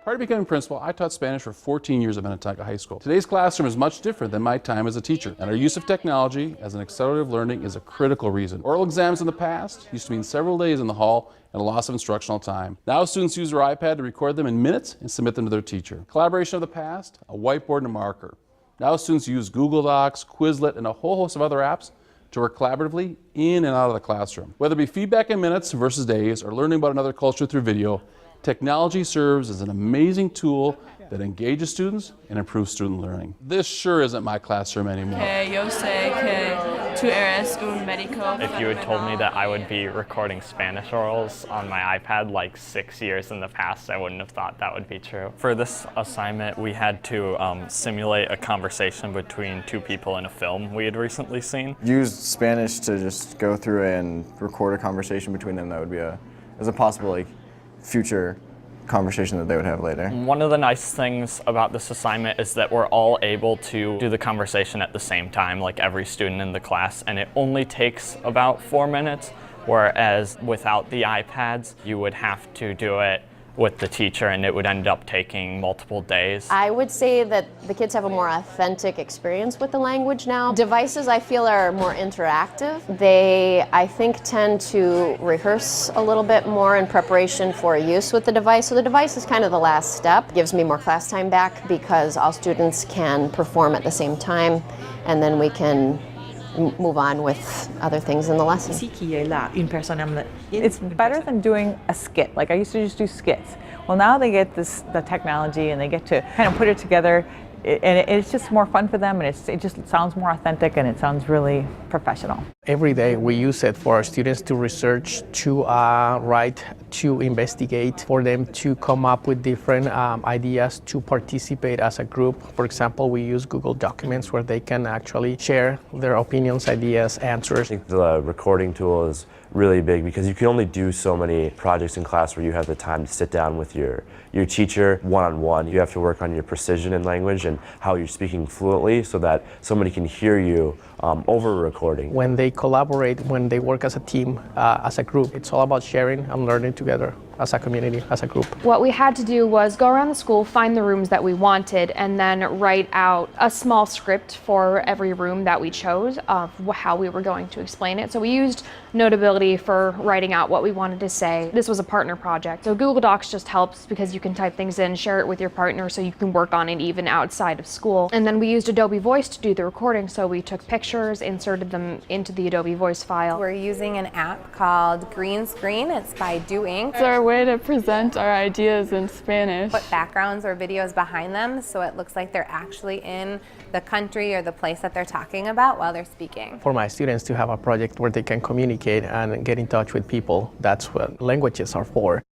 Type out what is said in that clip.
Prior to becoming principal, I taught Spanish for 14 years at Minnetonka High School. Today's classroom is much different than my time as a teacher, and our use of technology as an accelerator of learning is a critical reason. Oral exams in the past used to mean several days in the hall and a loss of instructional time. Now students use their iPad to record them in minutes and submit them to their teacher. Collaboration of the past, a whiteboard and a marker. Now students use Google Docs, Quizlet, and a whole host of other apps to work collaboratively in and out of the classroom. Whether it be feedback in minutes versus days or learning about another culture through video, technology serves as an amazing tool that engages students and improves student learning. This sure isn't my classroom anymore. Yo sé que tú eres un médico. If you had told me that I would be recording Spanish orals on my iPad like 6 years in the past, I wouldn't have thought that would be true. For this assignment, we had to simulate a conversation between two people in a film we had recently seen. Use Spanish to just go through and record a conversation between them. That would be as a possible future conversation that they would have later. One of the nice things about this assignment is that we're all able to do the conversation at the same time, like every student in the class, and it only takes about 4 minutes, whereas without the iPads, you would have to do it with the teacher and it would end up taking multiple days. I would say that the kids have a more authentic experience with the language now. Devices, I feel, are more interactive. They, I think, tend to rehearse a little bit more in preparation for use with the device. So the device is kind of the last step. It gives me more class time back because all students can perform at the same time, and then we can move on with other things in the lesson. It's better than doing a skit. Like I used to just do skits. Well, now they get the technology and they get to kind of put it together, and it's just more fun for them, and it just sounds more authentic and it sounds really professional. Every day we use it for our students to research, to write, to investigate, for them to come up with different ideas, to participate as a group. For example, we use Google Documents where they can actually share their opinions, ideas, answers. I think the recording tool is really big because you can only do so many projects in class where you have the time to sit down with your teacher one-on-one. You have to work on your precision in language and how you're speaking fluently so that somebody can hear you over a recording. When they collaborate, when they work as a team, as a group, it's all about sharing and learning together as a community, as a group. What we had to do was go around the school, find the rooms that we wanted, and then write out a small script for every room that we chose of how we were going to explain it. So we used Notability for writing out what we wanted to say. This was a partner project. So Google Docs just helps because you can type things in, share it with your partner so you can work on it even outside of school. And then we used Adobe Voice to do the recording. So we took pictures, inserted them into the Adobe Voice file. We're using an app called Green Screen. It's by Do Ink. It's our way to present our ideas in Spanish. Put backgrounds or videos behind them so it looks like they're actually in the country or the place that they're talking about while they're speaking. For my students to have a project where they can communicate and get in touch with people, that's what languages are for.